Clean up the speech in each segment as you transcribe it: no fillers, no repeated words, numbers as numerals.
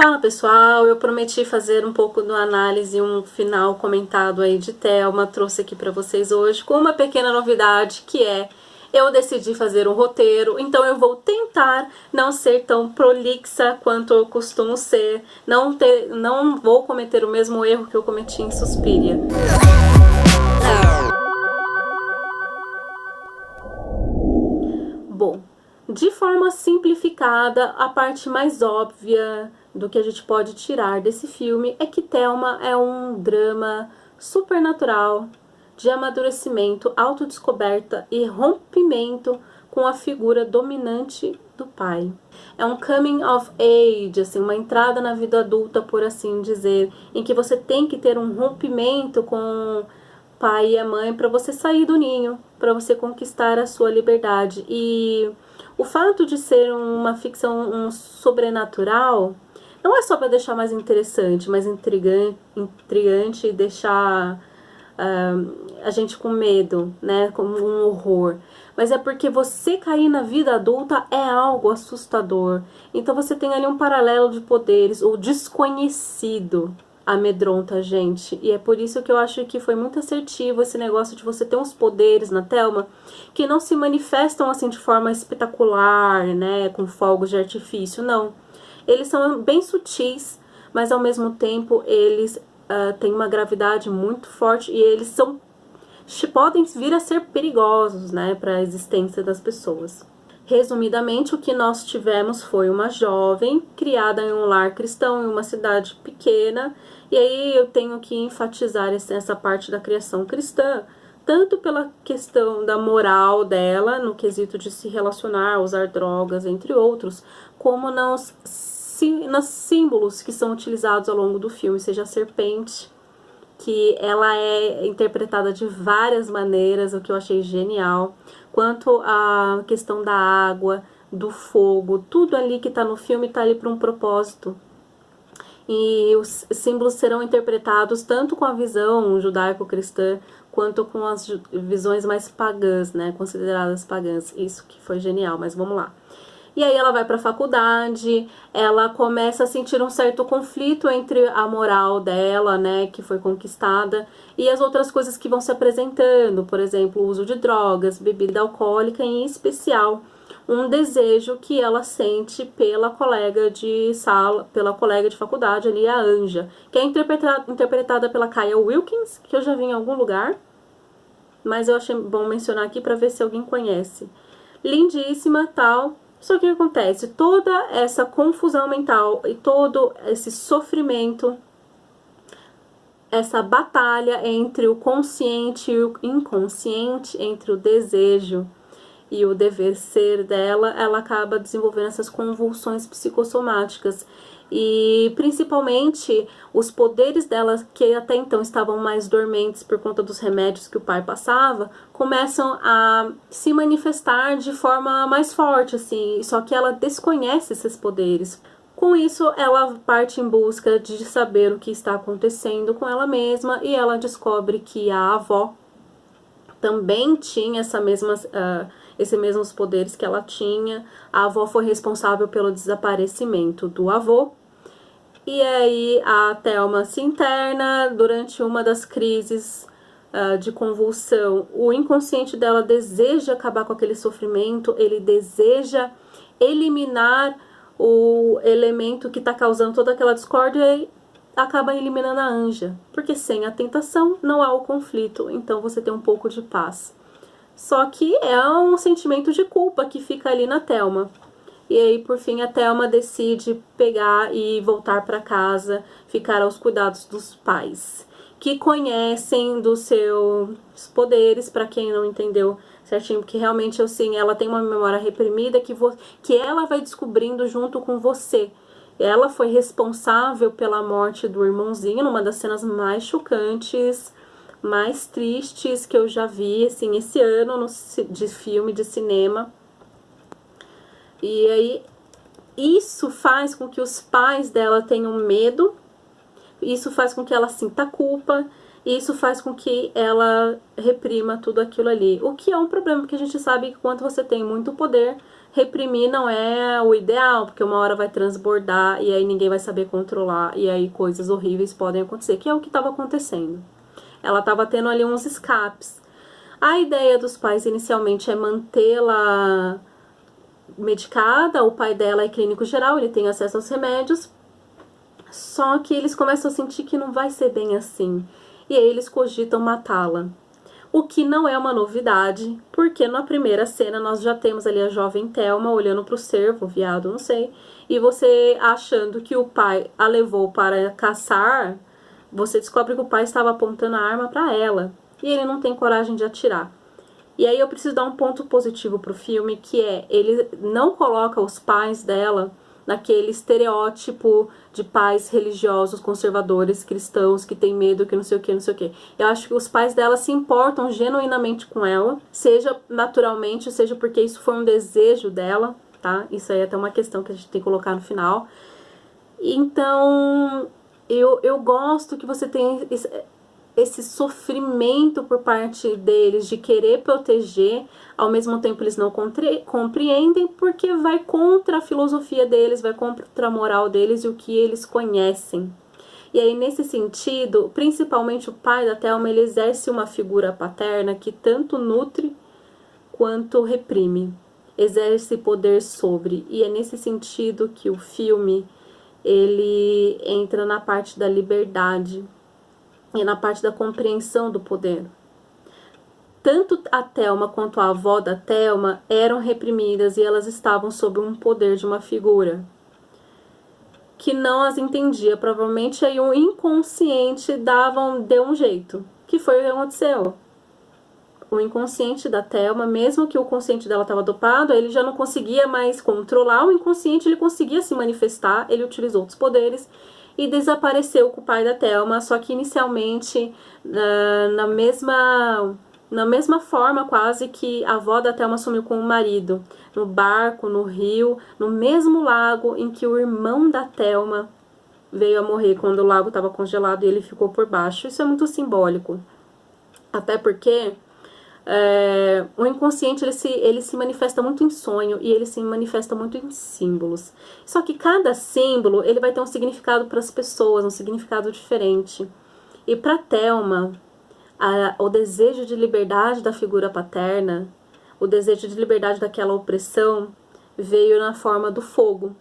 Fala pessoal, eu prometi fazer um pouco de análise, um final comentado aí de Thelma, trouxe aqui pra vocês hoje com uma pequena novidade que é, eu decidi fazer um roteiro, então eu vou tentar não ser tão prolixa quanto eu costumo ser, não vou cometer o mesmo erro que eu cometi em Suspiria. Bom, de forma simplificada, a parte mais óbvia do que a gente pode tirar desse filme é que Thelma é um drama supernatural de amadurecimento, autodescoberta e rompimento com a figura dominante do pai. É um coming of age, assim, uma entrada na vida adulta, por assim dizer, em que você tem que ter um rompimento com o pai e a mãe para você sair do ninho, para você conquistar a sua liberdade. E o fato de ser uma ficção sobrenatural não é só para deixar mais interessante, mais intrigante e deixar a gente com medo, né, como um horror, mas é porque você cair na vida adulta é algo assustador. Então você tem ali um paralelo de poderes, o desconhecido amedronta a gente, e é por isso que eu acho que foi muito assertivo esse negócio de você ter uns poderes na Thelma que não se manifestam assim de forma espetacular, né, com fogos de artifício, não. Eles são bem sutis, mas ao mesmo tempo eles têm uma gravidade muito forte e eles podem vir a ser perigosos, né, para a existência das pessoas. Resumidamente, o que nós tivemos foi uma jovem criada em um lar cristão, em uma cidade pequena, e aí eu tenho que enfatizar essa parte da criação cristã, tanto pela questão da moral dela, no quesito de se relacionar, usar drogas, entre outros, como nos símbolos que são utilizados ao longo do filme, seja a serpente, que ela é interpretada de várias maneiras, o que eu achei genial, quanto a questão da água, do fogo, tudo ali que está no filme está ali para um propósito. E os símbolos serão interpretados tanto com a visão judaico-cristã, quanto com as visões mais pagãs, né, consideradas pagãs. Isso que foi genial, mas vamos lá. E aí ela vai para a faculdade, ela começa a sentir um certo conflito entre a moral dela, né, que foi conquistada, e as outras coisas que vão se apresentando, por exemplo, o uso de drogas, bebida alcoólica, em especial um desejo que ela sente pela colega de sala, pela colega de faculdade ali, a Anja, que é interpretada pela Kaya Wilkins, que eu já vi em algum lugar, mas eu achei bom mencionar aqui para ver se alguém conhece. Lindíssima, tal. Só que o que acontece? Toda essa confusão mental e todo esse sofrimento, essa batalha entre o consciente e o inconsciente, entre o desejo e o dever ser dela, ela acaba desenvolvendo essas convulsões psicossomáticas. E principalmente os poderes dela, que até então estavam mais dormentes por conta dos remédios que o pai passava, começam a se manifestar de forma mais forte, assim, só que ela desconhece esses poderes. Com isso, ela parte em busca de saber o que está acontecendo com ela mesma, e ela descobre que a avó também tinha esses mesmos poderes que ela tinha. A avó foi responsável pelo desaparecimento do avô. E aí a Thelma se interna durante uma das crises de convulsão. O inconsciente dela deseja acabar com aquele sofrimento, ele deseja eliminar o elemento que está causando toda aquela discórdia e acaba eliminando a Anja, porque sem a tentação não há o conflito, então você tem um pouco de paz. Só que é um sentimento de culpa que fica ali na Thelma. E aí, por fim, a Thelma decide pegar e voltar para casa, ficar aos cuidados dos pais, que conhecem dos seus poderes, para quem não entendeu certinho, porque realmente, assim, ela tem uma memória reprimida que ela vai descobrindo junto com você. Ela foi responsável pela morte do irmãozinho, numa das cenas mais chocantes, mais tristes que eu já vi, assim, esse ano de filme, de cinema. E aí, isso faz com que os pais dela tenham medo, isso faz com que ela sinta culpa, e isso faz com que ela reprima tudo aquilo ali. O que é um problema, porque a gente sabe que quando você tem muito poder, reprimir não é o ideal, porque uma hora vai transbordar e aí ninguém vai saber controlar e aí coisas horríveis podem acontecer, que é o que estava acontecendo. Ela estava tendo ali uns escapes. A ideia dos pais inicialmente é mantê-la medicada, o pai dela é clínico geral, ele tem acesso aos remédios, só que eles começam a sentir que não vai ser bem assim, e aí eles cogitam matá-la. O que não é uma novidade, porque na primeira cena nós já temos ali a jovem Thelma olhando para o cervo, viado, não sei, e você achando que o pai a levou para caçar, você descobre que o pai estava apontando a arma para ela, e ele não tem coragem de atirar. E aí eu preciso dar um ponto positivo pro filme, que é, ele não coloca os pais dela naquele estereótipo de pais religiosos, conservadores, cristãos, que tem medo, que não sei o que, não sei o que. Eu acho que os pais dela se importam genuinamente com ela, seja naturalmente, seja porque isso foi um desejo dela, tá? Isso aí é até uma questão que a gente tem que colocar no final. Então, eu gosto que você tem esse sofrimento por parte deles de querer proteger, ao mesmo tempo eles não compreendem porque vai contra a filosofia deles, vai contra a moral deles e o que eles conhecem. E aí, nesse sentido, principalmente o pai da Thelma, ele exerce uma figura paterna que tanto nutre quanto reprime, exerce poder sobre. E é nesse sentido que o filme ele entra na parte da liberdade e na parte da compreensão do poder. Tanto a Thelma quanto a avó da Thelma eram reprimidas e elas estavam sob um poder de uma figura que não as entendia. Provavelmente aí um inconsciente deu um jeito. Que foi o que aconteceu. O inconsciente da Thelma, mesmo que o consciente dela estava dopado, ele já não conseguia mais controlar. O inconsciente ele conseguia se manifestar, ele utilizou outros poderes e desapareceu com o pai da Thelma, só que inicialmente na mesma forma quase que a avó da Thelma sumiu com o marido, no barco, no rio, no mesmo lago em que o irmão da Thelma veio a morrer quando o lago estava congelado e ele ficou por baixo. Isso é muito simbólico, até porque o inconsciente ele se manifesta muito em sonho e ele se manifesta muito em símbolos. Só que cada símbolo ele vai ter um significado para as pessoas, um significado diferente. E para Thelma, o desejo de liberdade da figura paterna, o desejo de liberdade daquela opressão, veio na forma do fogo,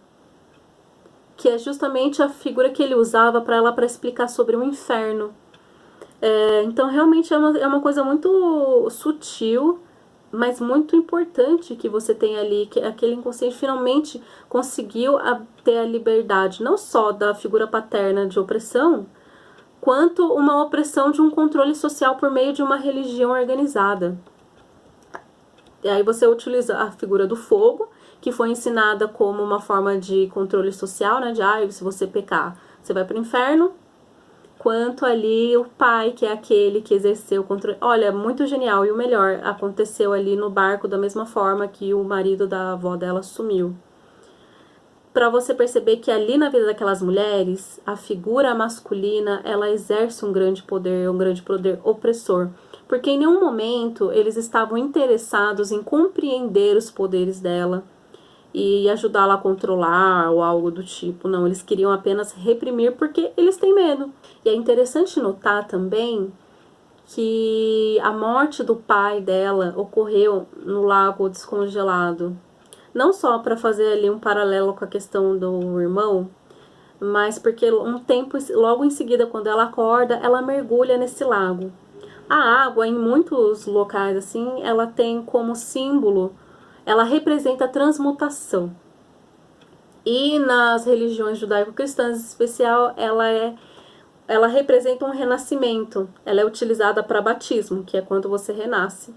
que é justamente a figura que ele usava para explicar sobre o inferno. Então realmente é uma coisa muito sutil, mas muito importante que você tem ali, que aquele inconsciente finalmente conseguiu ter a liberdade, não só da figura paterna de opressão, quanto uma opressão de um controle social por meio de uma religião organizada. E aí você utiliza a figura do fogo, que foi ensinada como uma forma de controle social, né, de se você pecar, você vai para o inferno, quanto ali o pai, que é aquele que exerceu o controle. Olha, muito genial. E o melhor, aconteceu ali no barco da mesma forma que o marido da avó dela sumiu. Para você perceber que ali na vida daquelas mulheres, a figura masculina, ela exerce um grande poder opressor. Porque em nenhum momento eles estavam interessados em compreender os poderes dela e ajudá-la a controlar ou algo do tipo. Não, eles queriam apenas reprimir porque eles têm medo. E é interessante notar também que a morte do pai dela ocorreu no lago descongelado. Não só para fazer ali um paralelo com a questão do irmão, mas porque um tempo, logo em seguida, quando ela acorda, ela mergulha nesse lago. A água, em muitos locais assim, ela tem como símbolo, ela representa a transmutação. E nas religiões judaico-cristãs, em especial, ela representa um renascimento. Ela é utilizada para batismo, que é quando você renasce.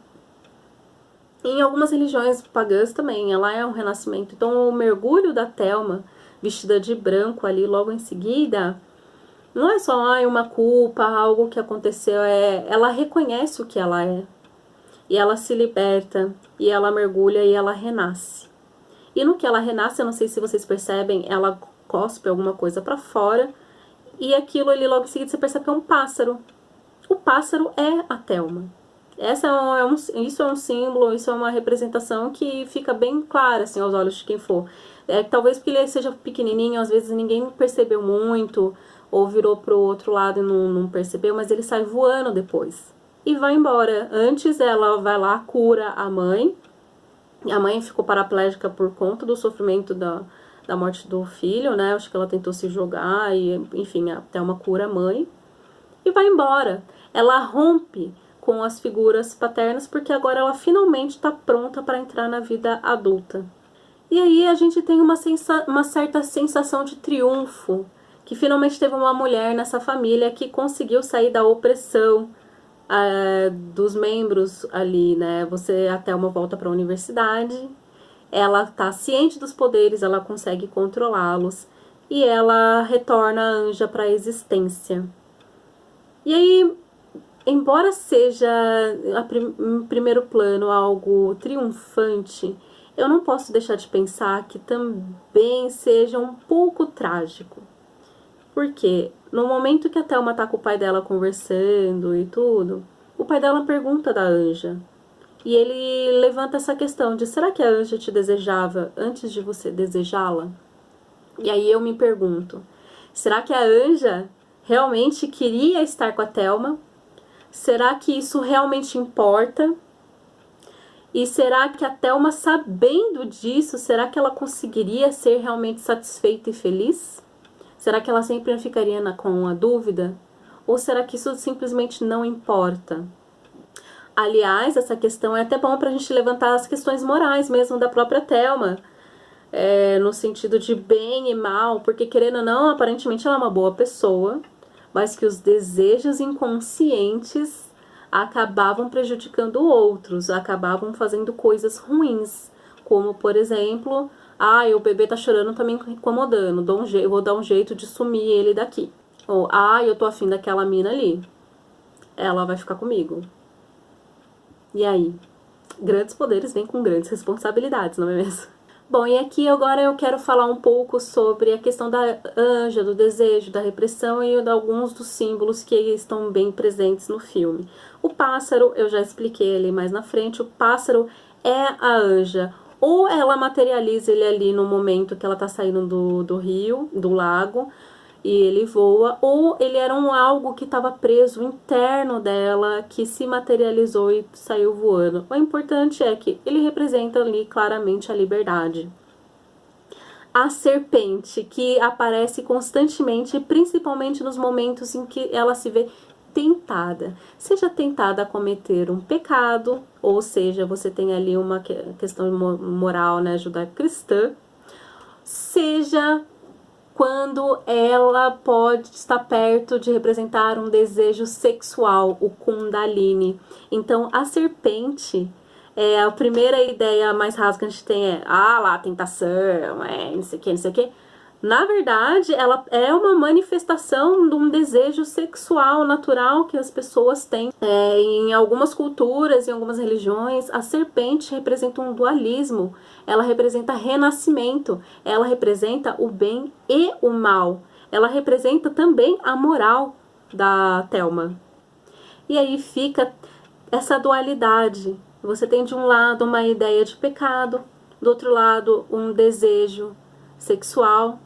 Em algumas religiões pagãs também, ela é um renascimento. Então, o mergulho da Thelma, vestida de branco ali logo em seguida, não é só uma culpa, algo que aconteceu, ela reconhece o que ela é. E ela se liberta, e ela mergulha e ela renasce. E no que ela renasce, eu não sei se vocês percebem, ela cospe alguma coisa para fora, e aquilo ali logo em seguida você percebe que é um pássaro. O pássaro é a Thelma. Isso é um símbolo, isso é uma representação que fica bem clara, assim, aos olhos de quem for. Talvez porque ele seja pequenininho, às vezes ninguém percebeu muito, ou virou pro outro lado e não percebeu, mas ele sai voando depois. E vai embora. Antes ela vai lá, cura a mãe. A mãe ficou paraplégica por conta do sofrimento da morte do filho, né? Acho que ela tentou se jogar e, enfim, até uma cura a mãe. E vai embora. Ela rompe com as figuras paternas porque agora ela finalmente está pronta para entrar na vida adulta. E aí a gente tem uma certa sensação de triunfo, que finalmente teve uma mulher nessa família que conseguiu sair da opressão dos membros ali, né? A Thelma volta para a universidade, ela tá ciente dos poderes, ela consegue controlá-los e ela retorna a Anja para a existência. E aí, embora seja em primeiro plano algo triunfante, eu não posso deixar de pensar que também seja um pouco trágico. Porque no momento que a Thelma tá com o pai dela conversando e tudo, o pai dela pergunta da Anja. E ele levanta essa questão de: será que a Anja te desejava antes de você desejá-la? E aí eu me pergunto, será que a Anja realmente queria estar com a Thelma? Será que isso realmente importa? E será que a Thelma, sabendo disso, será que ela conseguiria ser realmente satisfeita e feliz? Será que ela sempre ficaria com a dúvida? Ou será que isso simplesmente não importa? Aliás, essa questão é até bom para a gente levantar as questões morais mesmo da própria Thelma. No sentido de bem e mal, porque querendo ou não, aparentemente ela é uma boa pessoa, mas que os desejos inconscientes acabavam prejudicando outros, acabavam fazendo coisas ruins, como por exemplo, o bebê tá chorando, tá me incomodando, vou dar um jeito de sumir ele daqui. Ou, eu tô afim daquela mina ali, ela vai ficar comigo. E aí? Grandes poderes vêm com grandes responsabilidades, não é mesmo? Bom, e aqui agora eu quero falar um pouco sobre a questão da Anja, do desejo, da repressão e de alguns dos símbolos que estão bem presentes no filme. O pássaro, eu já expliquei ali mais na frente, o pássaro é a Anja. Ou ela materializa ele ali no momento que ela tá saindo do rio, do lago, e ele voa, ou ele era algo que estava preso interno dela, que se materializou e saiu voando. O importante é que ele representa ali claramente a liberdade. A serpente, que aparece constantemente, principalmente nos momentos em que ela se vê tentada. Seja tentada a cometer um pecado, ou seja, você tem ali uma questão moral, né, judaico-cristã, seja quando ela pode estar perto de representar um desejo sexual, o Kundalini. Então, a serpente, a primeira ideia mais rasa que a gente tem lá, tentação, não sei o que, não sei o que. Na verdade, ela é uma manifestação de um desejo sexual natural que as pessoas têm. Em algumas culturas, em algumas religiões, a serpente representa um dualismo. Ela representa renascimento. Ela representa o bem e o mal. Ela representa também a moral da Thelma. E aí fica essa dualidade. Você tem de um lado uma ideia de pecado, do outro lado um desejo sexual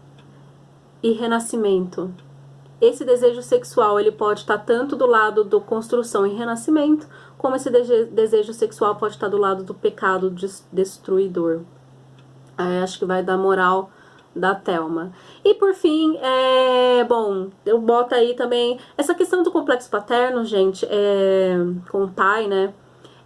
e renascimento. Esse desejo sexual, ele pode estar tanto do lado do construção e renascimento, como esse desejo sexual pode estar do lado do pecado destruidor. Acho que vai dar moral da Thelma. E por fim, bom, eu boto aí também essa questão do complexo paterno, gente, com o pai, né?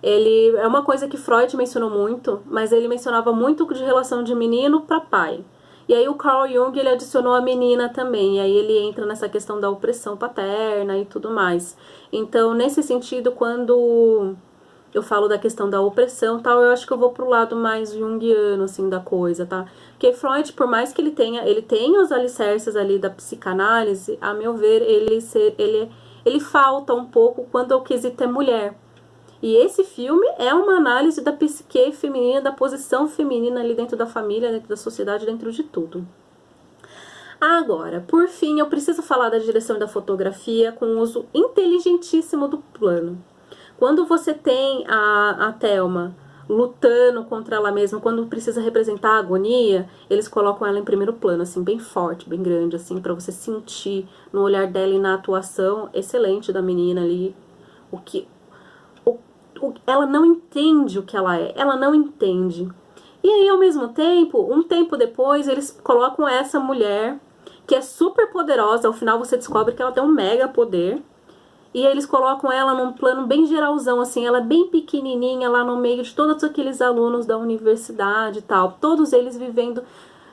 Ele é uma coisa que Freud mencionou muito, mas ele mencionava muito de relação de menino para pai. E aí o Carl Jung, ele adicionou a menina também, e aí ele entra nessa questão da opressão paterna e tudo mais. Então, nesse sentido, quando eu falo da questão da opressão tal, eu acho que eu vou pro lado mais junguiano, assim, da coisa, tá? Porque Freud, por mais que ele tenha os alicerces ali da psicanálise, a meu ver, ele falta um pouco quando o quesito é mulher. E esse filme é uma análise da psique feminina, da posição feminina ali dentro da família, dentro da sociedade, dentro de tudo. Agora, por fim, eu preciso falar da direção e da fotografia com o uso inteligentíssimo do plano. Quando você tem a Thelma lutando contra ela mesma, quando precisa representar a agonia, eles colocam ela em primeiro plano, assim, bem forte, bem grande, assim, pra você sentir no olhar dela e na atuação excelente da menina ali, ela não entende o que ela é, ela não entende. E aí, ao mesmo tempo, um tempo depois, eles colocam essa mulher, que é super poderosa, ao final você descobre que ela tem um mega poder, e eles colocam ela num plano bem geralzão, assim, ela é bem pequenininha lá no meio de todos aqueles alunos da universidade e tal, todos eles vivendo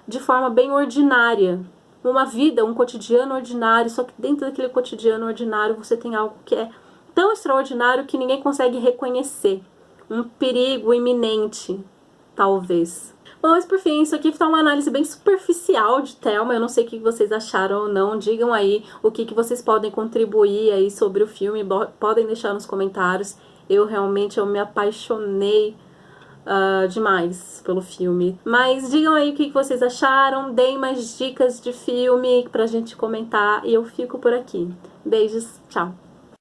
de forma bem ordinária, uma vida, um cotidiano ordinário, só que dentro daquele cotidiano ordinário você tem algo que é tão extraordinário que ninguém consegue reconhecer, um perigo iminente, talvez. Bom, mas por fim, isso aqui tá uma análise bem superficial de Thelma, eu não sei o que vocês acharam ou não, digam aí o que vocês podem contribuir aí sobre o filme, podem deixar nos comentários. Eu me apaixonei demais pelo filme. Mas digam aí o que vocês acharam, deem mais dicas de filme pra gente comentar e eu fico por aqui. Beijos, tchau!